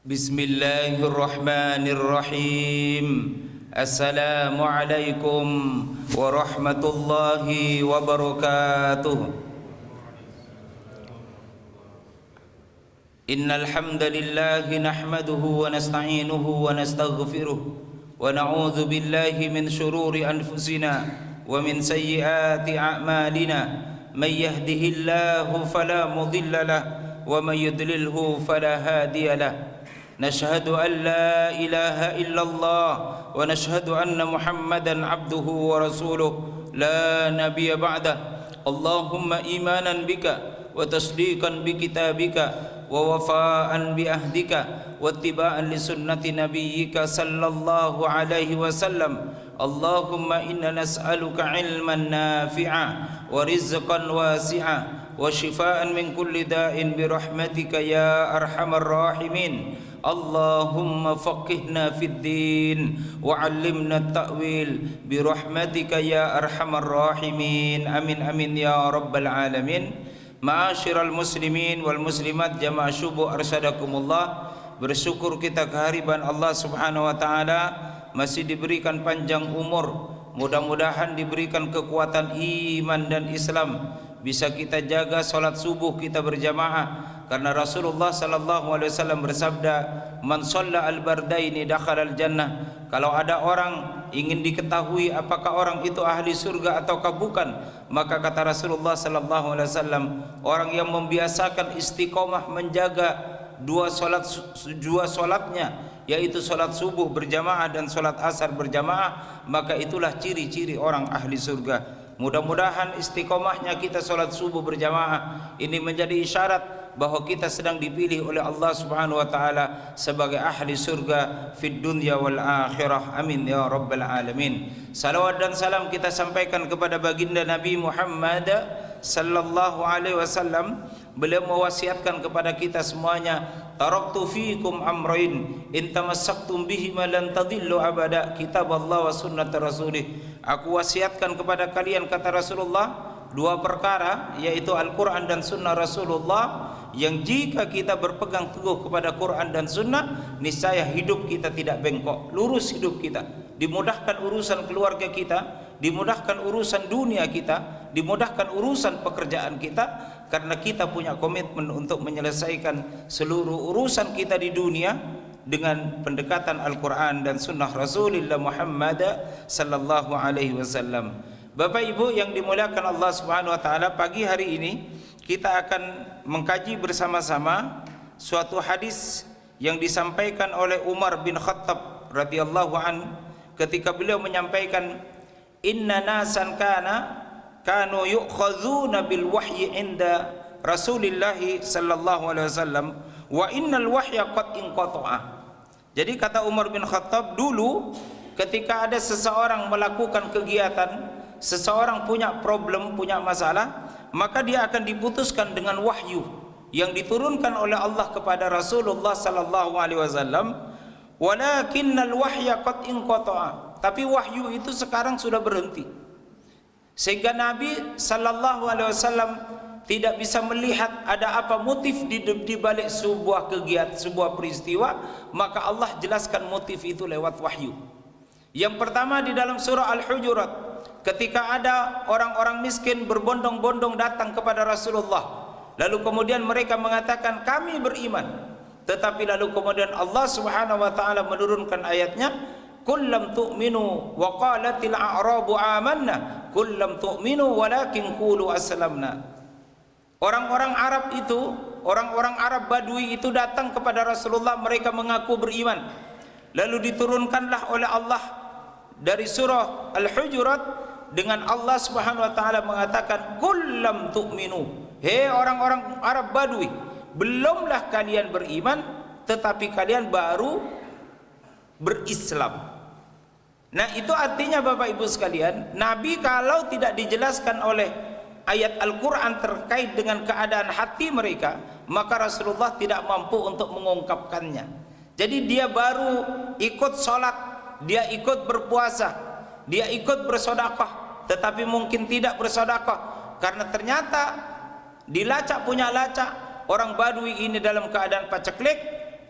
Bismillahirrahmanirrahim. Assalamualaikum warahmatullahi wabarakatuh. Innal hamdalillahi nahmaduhu wa nasta'inuhu wa nastaghfiruh wa na'udzu billahi min shururi anfusina wa min sayyiati a'malina. May yahdihillahu fala mudilla lahu wa may yudlilhu fala hadiya lahu. Nashhadu an la ilaha illallah wa nashhadu anna Muhammadan abduhu wa rasuluh la nabiyya ba'dah. Allahumma imanan bika wa tasdiqan bi kitabika wa wafa'an bi ahdika wa ittiba'an li sunnati nabiyyika sallallahu alaihi wasallam. Allahumma inna nas'aluka ilman nafi'a wa rizqan wasi'a wa shifaan min kulli da'in bi rahmatika ya arhamar rahimin. Allahumma faqihna fid din wa 'allimna at-ta'wil bi rahmatika ya arhamar rahimin. Amin amin ya rabbal alamin. Ma'asyiral muslimin wal muslimat jamaah syubuh arsyadakumullah. Bersyukur kita kehadiran Allah Subhanahu wa taala masih diberikan panjang umur. Mudah-mudahan diberikan kekuatan iman dan Islam, bisa kita jaga salat subuh kita berjamaah. Karena Rasulullah sallallahu alaihi wasallam bersabda, "Man shalla al-bardaini dakhala al-jannah." Kalau ada orang ingin diketahui apakah orang itu ahli surga ataukah bukan, maka kata Rasulullah sallallahu alaihi wasallam, orang yang membiasakan istiqomah menjaga dua salatnya, yaitu salat subuh berjamaah dan salat asar berjamaah, maka itulah ciri-ciri orang ahli surga. Mudah-mudahan istiqomahnya kita salat subuh berjamaah ini menjadi isyarat bahwa kita sedang dipilih oleh Allah Subhanahu wa taala sebagai ahli surga fid dunya wal akhirah. Amin ya rabbal alamin. Salawat dan salam kita sampaikan kepada baginda Nabi Muhammad sallallahu alaihi wasallam. Beliau mewasiatkan kepada kita semuanya, taraktu fiikum amrayn in tamassaktum bihima lan tadillu abada, kitab Allah wa sunnat rasulih. Aku wasiatkan kepada kalian, kata Rasulullah, dua perkara, yaitu Al-Quran dan sunnah Rasulullah, yang jika kita berpegang teguh kepada Quran dan sunnah, niscaya hidup kita tidak bengkok, lurus hidup kita, dimudahkan urusan keluarga kita, dimudahkan urusan dunia kita, dimudahkan urusan pekerjaan kita, karena kita punya komitmen untuk menyelesaikan seluruh urusan kita di dunia dengan pendekatan Al-Quran dan sunnah Rasulullah Muhammad sallallahu alaihi wasallam. Bapak Ibu yang dimuliakan Allah Subhanahu wa taala, pagi hari ini kita akan mengkaji bersama-sama suatu hadis yang disampaikan oleh Umar bin Khattab radhiyallahu an ketika beliau menyampaikan, inna nasan kanu yu'khadzuna bil wahyi inda Rasulillah sallallahu alaihi wasallam wa innal wahya qad inqata'a. Jadi kata Umar bin Khattab, dulu ketika ada seseorang melakukan kegiatan, seseorang punya problem, punya masalah, maka dia akan diputuskan dengan wahyu yang diturunkan oleh Allah kepada Rasulullah sallallahu alaihi wasallam. Walakinnal wahya qad inqata'a. Tapi wahyu itu sekarang sudah berhenti, sehingga Nabi sallallahu alaihi wasallam tidak bisa melihat ada apa motif di balik sebuah kegiatan, sebuah peristiwa, maka Allah jelaskan motif itu lewat wahyu. Yang pertama di dalam surah Al-Hujurat, ketika ada orang-orang miskin berbondong-bondong datang kepada Rasulullah, lalu kemudian mereka mengatakan kami beriman, tetapi lalu kemudian Allah Subhanahu wa taala menurunkan ayatnya, kullam tu'minu wa qalatil a'rabu amanna kullam tu'minu walakin qulu aslamna. Orang-orang Arab itu, orang-orang Arab Badui itu datang kepada Rasulullah, mereka mengaku beriman. Lalu diturunkanlah oleh Allah dari surah Al-Hujurat dengan Allah Subhanahu wa taala mengatakan kullam tu'minu, hei orang-orang Arab Badui, belumlah kalian beriman, tetapi kalian baru berislam. Nah, itu artinya Bapak Ibu sekalian, Nabi kalau tidak dijelaskan oleh ayat Al-Quran terkait dengan keadaan hati mereka, maka Rasulullah tidak mampu untuk mengungkapkannya. Jadi dia baru ikut sholat, dia ikut berpuasa, dia ikut bersedekah, tetapi mungkin tidak bersedekah karena ternyata dilacak punya lacak, orang Badui ini dalam keadaan paceklik,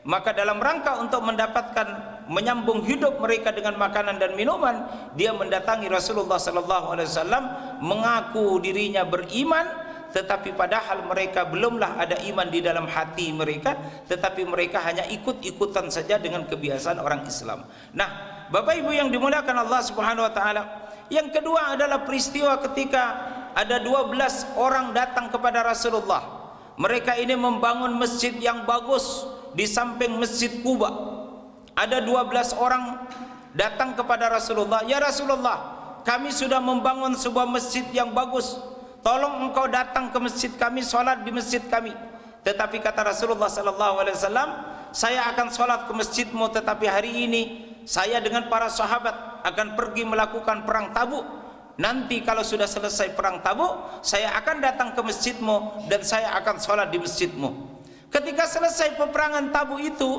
maka dalam rangka untuk mendapatkan menyambung hidup mereka dengan makanan dan minuman, dia mendatangi Rasulullah sallallahu alaihi wasallam mengaku dirinya beriman, tetapi padahal mereka belumlah ada iman di dalam hati mereka, tetapi mereka hanya ikut-ikutan saja dengan kebiasaan orang Islam. Nah, Bapak Ibu yang dimuliakan Allah Subhanahu wa taala, yang kedua adalah peristiwa ketika ada 12 orang datang kepada Rasulullah. Mereka ini membangun masjid yang bagus di samping Masjid Quba. Ada 12 orang datang kepada Rasulullah, "Ya Rasulullah, kami sudah membangun sebuah masjid yang bagus. Tolong engkau datang ke masjid kami, sholat di masjid kami." Tetapi kata Rasulullah sallallahu alaihi wasallam, "Saya akan sholat ke masjidmu, tetapi hari ini saya dengan para sahabat akan pergi melakukan perang Tabuk. Nanti kalau sudah selesai perang Tabuk, saya akan datang ke masjidmu dan saya akan sholat di masjidmu." Ketika selesai peperangan Tabuk itu,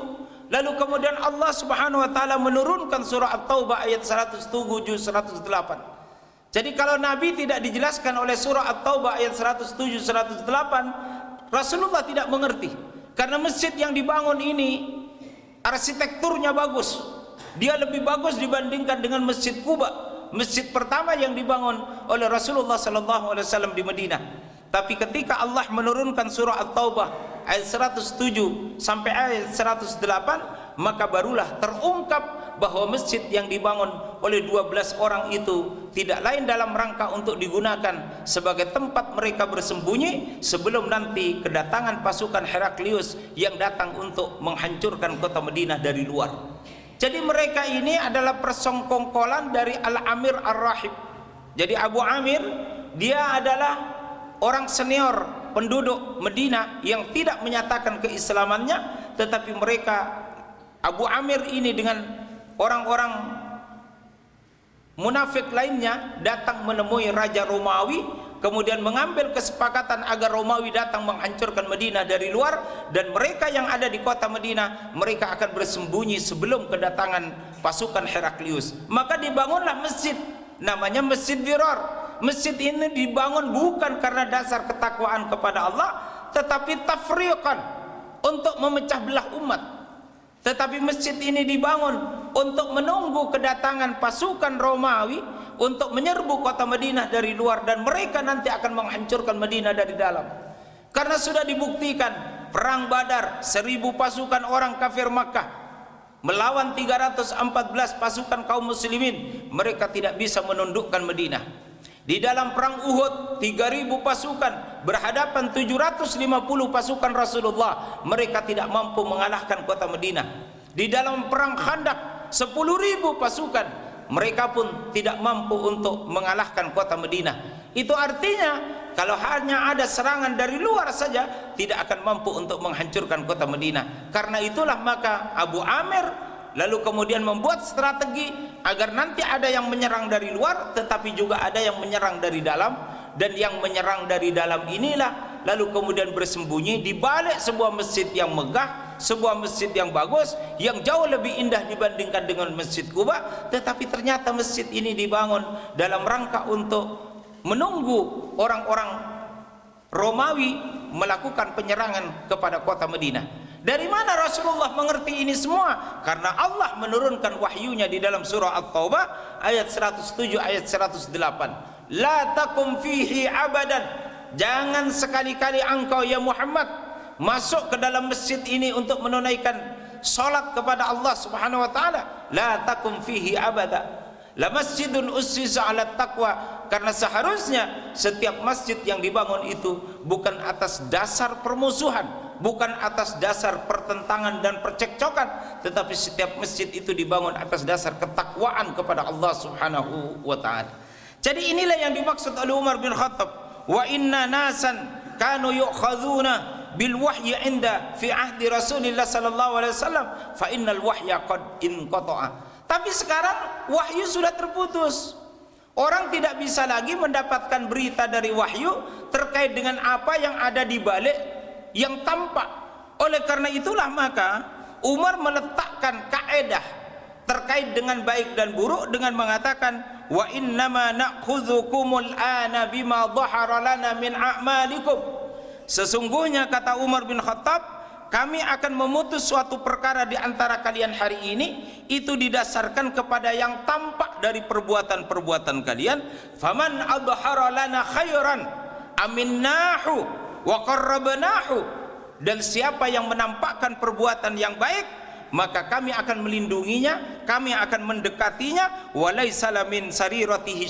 lalu kemudian Allah Subhanahu wa taala menurunkan surah At-Taubah ayat 107 108. Jadi kalau Nabi tidak dijelaskan oleh surah At-Taubah ayat 107 108, Rasulullah tidak mengerti. Karena masjid yang dibangun ini arsitekturnya bagus. Dia lebih bagus dibandingkan dengan Masjid Quba, masjid pertama yang dibangun oleh Rasulullah sallallahu alaihi wasallam di Madinah. Tapi ketika Allah menurunkan surah At-Taubah ayat 107 sampai ayat 108, maka barulah terungkap bahwa masjid yang dibangun oleh 12 orang itu tidak lain dalam rangka untuk digunakan sebagai tempat mereka bersembunyi sebelum nanti kedatangan pasukan Heraklius yang datang untuk menghancurkan kota Madinah dari luar. Jadi mereka ini adalah persongkongkolan dari Al-Amir Ar-Rahib. Jadi Abu Amir, dia adalah orang senior penduduk Madinah yang tidak menyatakan keislamannya, tetapi mereka, Abu Amir ini dengan orang-orang munafik lainnya datang menemui Raja Romawi, kemudian mengambil kesepakatan agar Romawi datang menghancurkan Madinah dari luar, dan mereka yang ada di kota Madinah mereka akan bersembunyi sebelum kedatangan pasukan Heraklius. Maka dibangunlah masjid, namanya Masjid Dirar. Masjid ini dibangun bukan karena dasar ketakwaan kepada Allah, tetapi tafriqan, untuk memecah belah umat. Tetapi masjid ini dibangun untuk menunggu kedatangan pasukan Romawi untuk menyerbu kota Madinah dari luar, dan mereka nanti akan menghancurkan Madinah dari dalam. Karena sudah dibuktikan perang Badar, 1000 pasukan orang kafir Makkah melawan 314 pasukan kaum muslimin, mereka tidak bisa menundukkan Madinah. Di dalam perang Uhud, 3000 pasukan berhadapan 750 pasukan Rasulullah, mereka tidak mampu mengalahkan kota Madinah. Di dalam perang Khandaq, 10.000 pasukan, mereka pun tidak mampu untuk mengalahkan kota Madinah. Itu artinya kalau hanya ada serangan dari luar saja, tidak akan mampu untuk menghancurkan kota Madinah. Karena itulah maka Abu Amir lalu kemudian membuat strategi agar nanti ada yang menyerang dari luar, tetapi juga ada yang menyerang dari dalam, dan yang menyerang dari dalam inilah lalu kemudian bersembunyi di balik sebuah masjid yang megah, sebuah masjid yang bagus, yang jauh lebih indah dibandingkan dengan Masjid Quba. Tetapi ternyata masjid ini dibangun dalam rangka untuk menunggu orang-orang Romawi melakukan penyerangan kepada kota Madinah. Dari mana Rasulullah mengerti ini semua? Karena Allah menurunkan wahyunya di dalam surah At-Taubah ayat 107 ayat 108. La takum fihi abadan. Jangan sekali-kali engkau ya Muhammad masuk ke dalam masjid ini untuk menunaikan salat kepada Allah Subhanahu wa taala. La takum fihi abada. La masjidun ussisa 'ala taqwa. Karena seharusnya setiap masjid yang dibangun itu bukan atas dasar permusuhan, bukan atas dasar pertentangan dan percekcokan, tetapi setiap masjid itu dibangun atas dasar ketakwaan kepada Allah Subhanahu wa taala. Jadi inilah yang dimaksud oleh Umar bin Khattab, wa inna nasan kanu yu'khadzuna bil wahyi inda fi ahdi Rasulillah sallallahu alaihi wasallam fa innal wahya qad inqata'a. Tapi sekarang wahyu sudah terputus. Orang tidak bisa lagi mendapatkan berita dari wahyu terkait dengan apa yang ada di balik yang tampak. Oleh karena itulah maka Umar meletakkan kaedah terkait dengan baik dan buruk dengan mengatakan wa innama na'khudzukumul ana bima dhahara lana min a'malikum. Sesungguhnya kata Umar bin Khattab, kami akan memutus suatu perkara di antara kalian hari ini, itu didasarkan kepada yang tampak dari perbuatan-perbuatan kalian. Faman adhara lana khairan aminnahu wa qarrabnahu, dan siapa yang menampakkan perbuatan yang baik, maka kami akan melindunginya, kami akan mendekatinya. Walaisa min sariratihi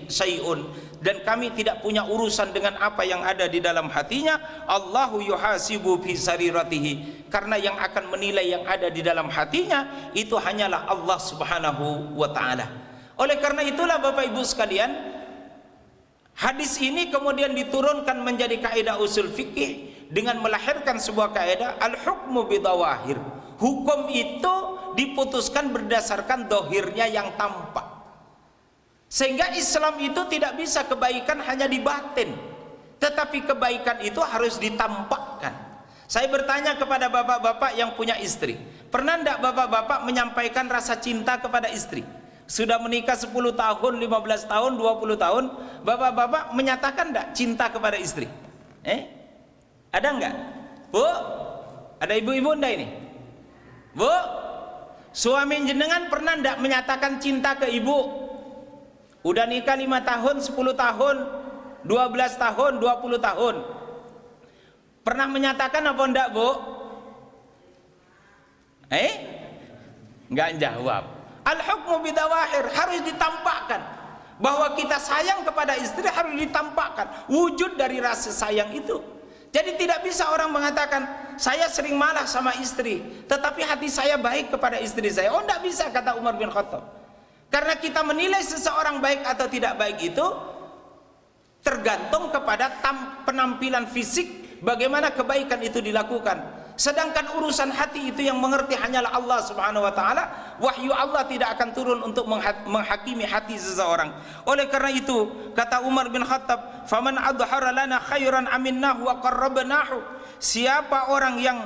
syai'un, dan kami tidak punya urusan dengan apa yang ada di dalam hatinya. Allahu yuhasibu fi sariratihi, karena yang akan menilai yang ada di dalam hatinya itu hanyalah Allah Subhanahu wa taala. Oleh karena itulah Bapak Ibu sekalian, hadis ini kemudian diturunkan menjadi kaidah usul fikih dengan melahirkan sebuah kaidah al-hukmu bidawahir. Hukum itu diputuskan berdasarkan dohirnya yang tampak. Sehingga Islam itu tidak bisa kebaikan hanya di batin, tetapi kebaikan itu harus ditampakkan. Saya bertanya kepada bapak-bapak yang punya istri, pernah tidak bapak-bapak menyampaikan rasa cinta kepada istri? Sudah menikah 10 tahun, 15 tahun, 20 tahun, bapak-bapak menyatakan tidak cinta kepada istri? Ada enggak? Bu? Ada ibu-ibu enggak ini? Bu? Suami jenengan pernah enggak menyatakan cinta ke ibu? Udah nikah 5 tahun, 10 tahun, 12 tahun, 20 tahun. Pernah menyatakan apa enggak, Bu? Enggak jawab. Al-hukmu bidawahir, harus ditampakkan. Bahwa kita sayang kepada istri harus ditampakkan wujud dari rasa sayang itu. Jadi tidak bisa orang mengatakan saya sering marah sama istri, tetapi hati saya baik kepada istri saya. Oh, tidak bisa, kata Umar bin Khattab. Karena kita menilai seseorang baik atau tidak baik itu tergantung kepada penampilan fisik, bagaimana kebaikan itu dilakukan. Sedangkan urusan hati itu yang mengerti hanyalah Allah Subhanahu wa taala. Wahyu Allah tidak akan turun untuk menghakimi hati seseorang. Oleh karena itu kata Umar bin Khattab, faman adhara lana khairan aminnahu wa qarrabnahu, siapa orang yang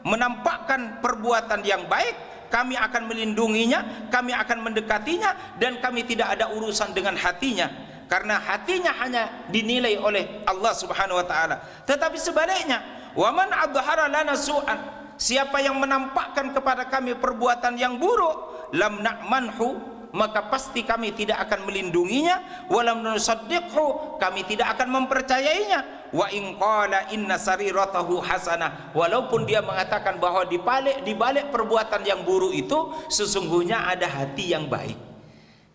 menampakkan perbuatan yang baik, kami akan melindunginya, kami akan mendekatinya, dan kami tidak ada urusan dengan hatinya, karena hatinya hanya dinilai oleh Allah Subhanahu wa taala. Tetapi sebaliknya, waman adhara lana su'an, siapa yang menampakkan kepada kami perbuatan yang buruk, lam na'manhu, maka pasti kami tidak akan melindunginya. Walam nusaddiqhu, kami tidak akan mempercayainya. Wa in qala inna sariratahu hasanah, walaupun dia mengatakan bahwa di balik perbuatan yang buruk itu sesungguhnya ada hati yang baik.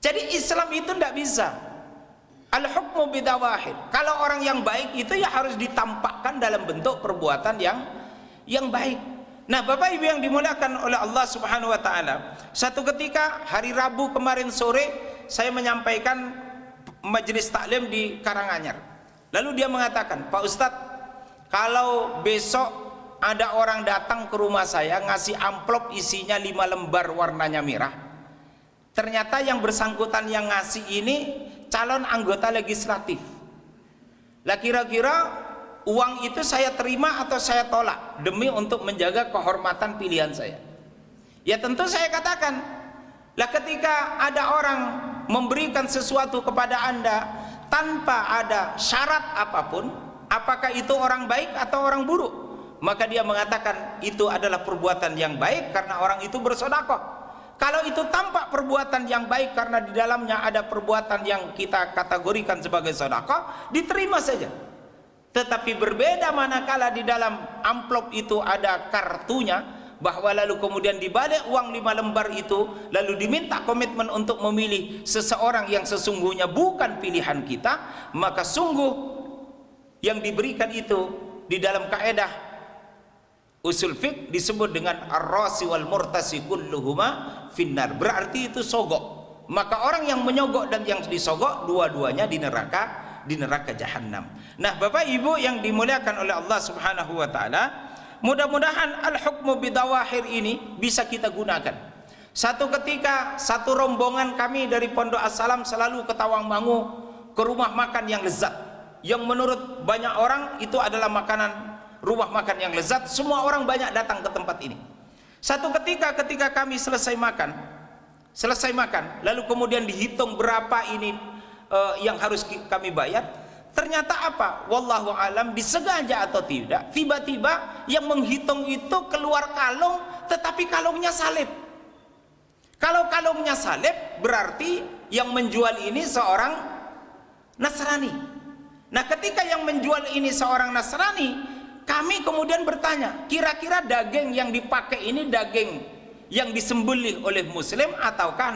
Jadi Islam itu tidak bisa al-hukmu bidawahir. Kalau orang yang baik itu ya harus ditampakkan dalam bentuk perbuatan yang baik. Nah, Bapak Ibu yang dimuliakan oleh Allah Subhanahu wa taala, satu ketika hari Rabu kemarin sore saya menyampaikan majelis taklim di Karanganyar. Lalu dia mengatakan, "Pak Ustadz, kalau besok ada orang datang ke rumah saya ngasih amplop isinya 5 lembar warnanya merah, ternyata yang bersangkutan yang ngasih ini calon anggota legislatif. Lah kira-kira uang itu saya terima atau saya tolak demi untuk menjaga kehormatan pilihan saya?" Ya tentu saya katakan, lah ketika ada orang memberikan sesuatu kepada Anda tanpa ada syarat apapun, apakah itu orang baik atau orang buruk? Maka dia mengatakan itu adalah perbuatan yang baik karena orang itu bersedekah. Kalau itu tampak perbuatan yang baik karena di dalamnya ada perbuatan yang kita kategorikan sebagai sedekah, diterima saja. Tetapi berbeda manakala di dalam amplop itu ada kartunya, bahwa lalu kemudian dibalik uang 5 lembar itu lalu diminta komitmen untuk memilih seseorang yang sesungguhnya bukan pilihan kita, maka sungguh yang diberikan itu di dalam kaidah usul fiqh disebut dengan ar-rasi wal murtasi kulluhuma finnar, berarti itu sogok. Maka orang yang menyogok dan yang disogok dua-duanya di neraka jahanam. Nah, Bapak Ibu yang dimuliakan oleh Allah Subhanahu wa taala, mudah-mudahan al-hukmu bidawahir ini bisa kita gunakan. Satu ketika satu rombongan kami dari Pondok As-Salam selalu ke Tawangmangu, ke rumah makan yang lezat, yang menurut banyak orang itu adalah rumah makan yang lezat. Semua orang banyak datang ke tempat ini. Satu ketika kami selesai makan, lalu kemudian dihitung berapa ini yang harus kami bayar, Ternyata apa? Wallahu alam, disengaja atau tidak, tiba-tiba yang menghitung itu keluar kalung, tetapi kalungnya salib. Kalau kalungnya salib, berarti yang menjual ini seorang Nasrani. Nah, ketika yang menjual ini seorang Nasrani, kami kemudian bertanya, kira-kira daging yang dipakai ini daging yang disembelih oleh Muslim ataukah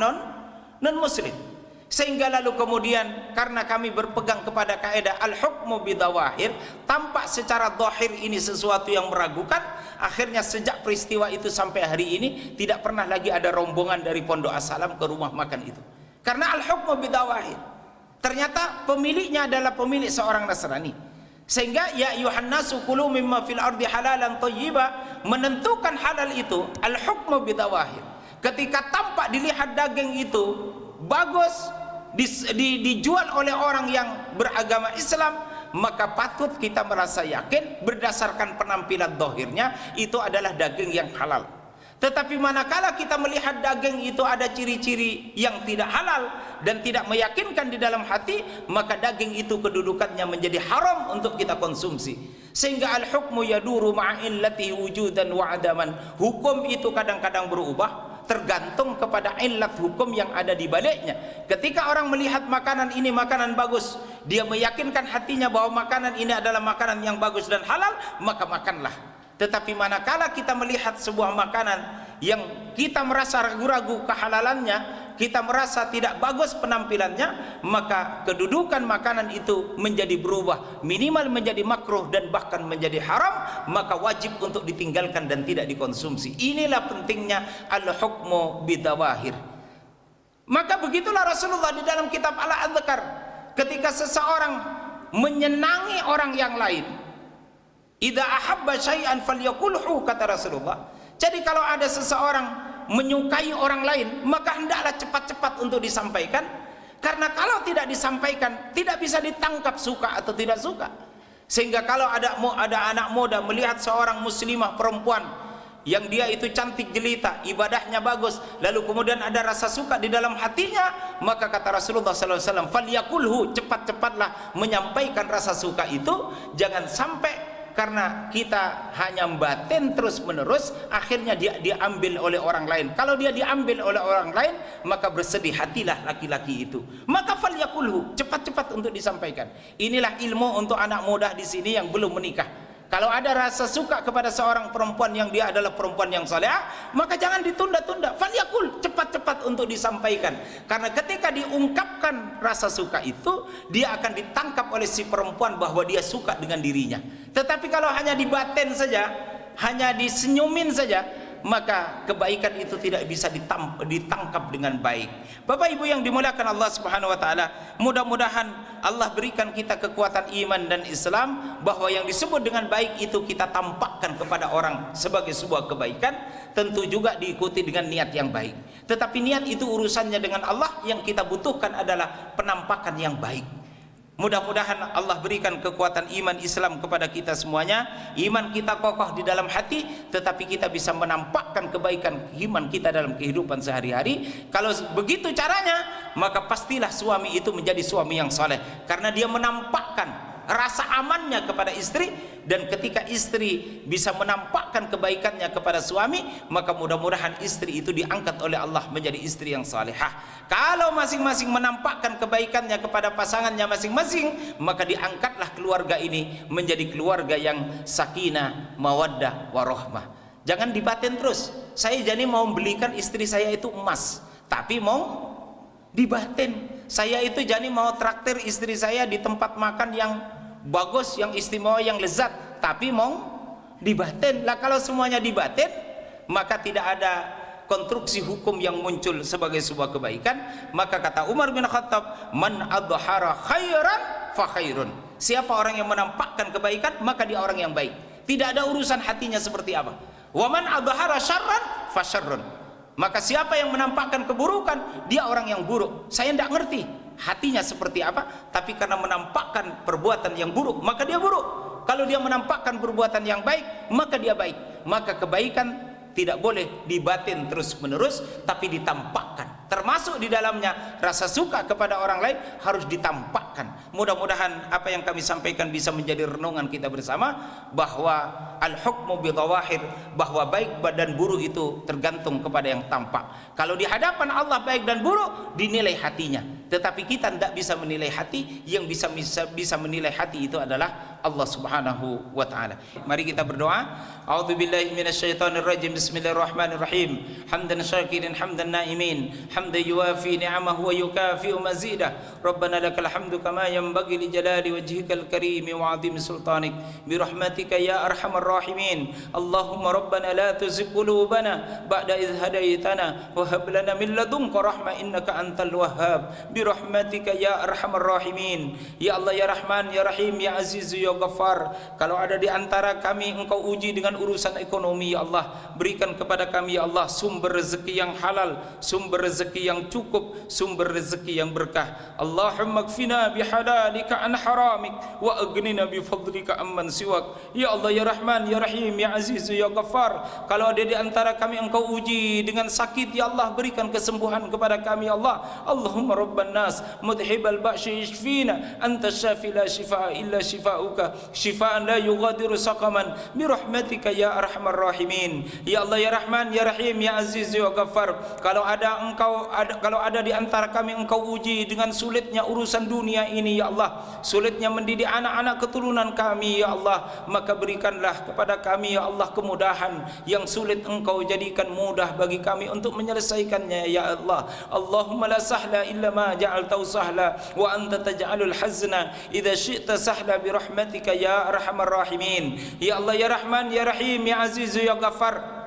non-Muslim? Sehingga lalu kemudian karena kami berpegang kepada kaidah al-hukmu bidawahir, tampak secara zahir ini sesuatu yang meragukan, akhirnya sejak peristiwa itu sampai hari ini tidak pernah lagi ada rombongan dari Pondok As-Salam ke rumah makan itu. Karena al-hukmu bidawahir, ternyata pemiliknya adalah pemilik seorang Nasrani. Sehingga ya ayuhan nasu kulu mimma fil ardi halalan thayyiba, menentukan halal itu al-hukmu bidawahir. Ketika tampak dilihat daging itu bagus, dijual oleh orang yang beragama Islam, maka patut kita merasa yakin berdasarkan penampilan zahirnya itu adalah daging yang halal. Tetapi manakala kita melihat daging itu ada ciri-ciri yang tidak halal dan tidak meyakinkan di dalam hati, maka daging itu kedudukannya menjadi haram untuk kita konsumsi. Sehingga al-hukmu yaduru ma'illati wujudan wa adaman. Hukum itu kadang-kadang berubah tergantung kepada illat hukum yang ada di baliknya. Ketika orang melihat makanan ini makanan bagus, dia meyakinkan hatinya bahwa makanan ini adalah makanan yang bagus dan halal, maka makanlah. Tetapi manakala kita melihat sebuah makanan yang kita merasa ragu-ragu kehalalannya, kita merasa tidak bagus penampilannya, maka kedudukan makanan itu menjadi berubah, minimal menjadi makruh dan bahkan menjadi haram, maka wajib untuk ditinggalkan dan tidak dikonsumsi. Inilah pentingnya al-hukmu bidawahir. Maka begitulah Rasulullah di dalam kitab Al-Adhkar, ketika seseorang menyenangi orang yang lain, idza ahabba syai'an falyakulhu, kata Rasulullah. Jadi kalau ada seseorang menyukai orang lain, maka hendaklah cepat-cepat untuk disampaikan, karena kalau tidak disampaikan tidak bisa ditangkap suka atau tidak suka. Sehingga kalau ada anak muda melihat seorang muslimah perempuan yang dia itu cantik jelita, ibadahnya bagus, lalu kemudian ada rasa suka di dalam hatinya, maka kata Rasulullah SAW, falyakulhu, cepat-cepatlah menyampaikan rasa suka itu. Jangan sampai karena kita hanya batin terus menerus, akhirnya dia diambil oleh orang lain. Kalau dia diambil oleh orang lain, maka bersedih hatilah laki-laki itu. Maka falyakulhu, cepat-cepat untuk disampaikan. Inilah ilmu untuk anak muda di sini yang belum menikah. Kalau ada rasa suka kepada seorang perempuan yang dia adalah perempuan yang salehah, maka jangan ditunda-tunda. Falyakul, cepat-cepat untuk disampaikan. Karena ketika diungkapkan rasa suka itu, dia akan ditangkap oleh si perempuan bahwa dia suka dengan dirinya. Tetapi kalau hanya dibatin saja, hanya disenyumin saja, maka kebaikan itu tidak bisa ditangkap dengan baik. Bapak Ibu yang dimuliakan Allah Subhanahu wa taala, mudah-mudahan Allah berikan kita kekuatan iman dan Islam, bahwa yang disebut dengan baik itu kita tampakkan kepada orang sebagai sebuah kebaikan, tentu juga diikuti dengan niat yang baik. Tetapi niat itu urusannya dengan Allah, yang kita butuhkan adalah penampakan yang baik. Mudah-mudahan Allah berikan kekuatan iman Islam kepada kita semuanya. Iman kita kokoh di dalam hati, tetapi kita bisa menampakkan kebaikan iman kita dalam kehidupan sehari-hari. Kalau begitu caranya, maka pastilah suami itu menjadi suami yang saleh, karena dia menampakkan rasa amannya kepada istri. Dan ketika istri bisa menampakkan kebaikannya kepada suami, maka mudah-mudahan istri itu diangkat oleh Allah menjadi istri yang salihah. Kalau masing-masing menampakkan kebaikannya kepada pasangannya masing-masing, maka diangkatlah keluarga ini menjadi keluarga yang sakinah, mawaddah, warahmah. Jangan dibatin terus. Saya jadi mau belikan istri saya itu emas, tapi mau dibatin. Saya itu jadi mau traktir istri saya di tempat makan yang bagus, yang istimewa, yang lezat, tapi mau dibatin. Lah kalau semuanya dibatin, maka tidak ada konstruksi hukum yang muncul sebagai sebuah kebaikan. Maka kata Umar bin Khattab, man adhara khairan fa khairun. Siapa orang yang menampakkan kebaikan, maka dia orang yang baik. Tidak ada urusan hatinya seperti apa. Wa man adhara syarran fa syarrun. Maka siapa yang menampakkan keburukan, dia orang yang buruk. Saya tidak ngerti hatinya seperti apa, tapi karena menampakkan perbuatan yang buruk, maka dia buruk. Kalau dia menampakkan perbuatan yang baik, maka dia baik. Maka kebaikan tidak boleh dibatin terus menerus, tapi ditampakkan. termasuk di dalamnya rasa suka kepada orang lain harus ditampakkan. Mudah-mudahan apa yang kami sampaikan bisa menjadi renungan kita bersama, bahwa al-hukmu bidawahir, bahwa baik dan buruk itu tergantung kepada yang tampak. Kalau di hadapan Allah baik dan buruk dinilai hatinya, tetapi kita tidak bisa menilai hati. Yang bisa menilai hati itu adalah Allah Subhanahu wa taala. Mari kita berdoa. A'udzubillahi minasyaitonirrajim. Bismillahirrahmanirrahim. Hamdan syakirin hamdan naimin, hamdan yuwafi ni'amahu wa yukafi'u mazidah. Rabbana lakal hamdu kama yanbaghi li jalali wajhikal karim wa 'azimi sultanik, bi rahmatika ya arhamar rahimin. Allahumma rabbana la tuzigh qulubana ba'da idh hadaitana wa hab lana min ladunka rahmah innaka antal wahhab, bi rahmatika ya arhamar rahimin. Ya Allah ya Rahman ya Rahim ya Aziz ya Ghaffar, kalau ada di antara kami engkau uji dengan urusan ekonomi ya Allah, berikan kepada kami ya Allah sumber rezeki yang halal, sumber rezeki yang cukup, sumber rezeki yang berkah. Allahumma kfina bihalalika an haramik wa aghnina bifadlika amman siwak. Ya Allah ya Rahman ya Rahim ya Aziz ya Ghaffar, kalau ada di antara kami engkau uji dengan sakit ya Allah, berikan kesembuhan kepada kami ya Allah. Allahumma rabban nas mudhibal ba'si ishfina anta syafi la shifaa illa shifauka shifaan la yughadiru saqaman bi rahmatika ya arhamar rahimin. Ya Allah ya Rahman ya Rahim ya Aziz ya Ghaffar, kalau ada di antara kami engkau uji dengan sulitnya urusan dunia ini ya Allah, sulitnya mendidik anak-anak keturunan kami ya Allah, maka berikanlah kepada kami ya Allah kemudahan. Yang sulit engkau jadikan mudah bagi kami untuk menyelesaikannya ya Allah. Allahumma la sahla illa ma ja'altahu sahla wa anta taj'alul hazna idza syi'ta sahla bi rahmatika ya arhamar rahimin. Ya Allah ya Rahman ya Rahim ya Aziz ya Ghaffar,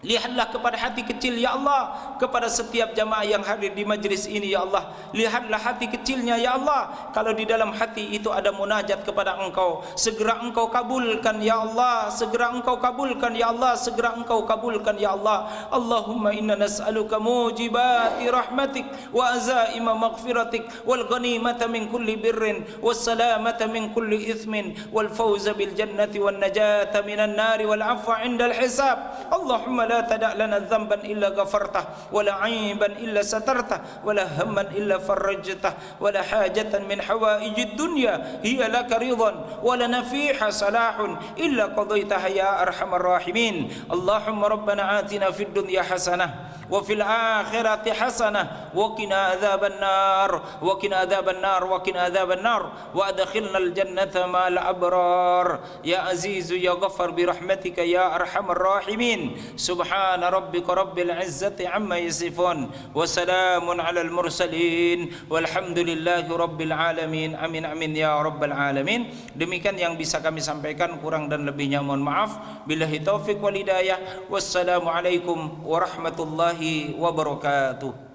lihatlah kepada hati kecil ya Allah, kepada setiap jamaah yang hadir di majlis ini ya Allah. Lihatlah hati kecilnya ya Allah, kalau di dalam hati itu ada munajat kepada engkau, segera engkau kabulkan ya Allah, segera engkau kabulkan ya Allah, segera engkau kabulkan ya Allah. Allahumma inna nas'aluka mujibati rahmatik wa azaima maghfiratik wal ghanimata min kulli birrin was salamata min kulli ithmin wal fawza bil jannati wan najata minan nari wal afwa 'inda al hisab. Allahumma لا تدع لنا ذنبا إلا غفرته ولا عيبا إلا سترته ولا هما إلا فرجته ولا حاجة من حوائج الدنيا هي لك رضا ولنا فيها صلاح إلا قضيتها يا أرحم الراحمين. اللهم ربنا آتنا في الدنيا حسنة وفي الآخرة حسنة وقنا عذاب النار وقنا عذاب النار وقنا عذاب النار وأدخلنا الجنة مع الأبرار يا عزيز يا غفر برحمتك يا أرحم الراحمين. سبحان ربك رب العزة عما يصفون وسلام على المرسلين والحمد لله رب العالمين. Amin amin ya rabbal alamin. Demikian yang bisa kami sampaikan, kurang dan lebihnya mohon maaf. Billahi taufik wal hidayah. Wassalamualaikum warahmatullahi wabarakatuh.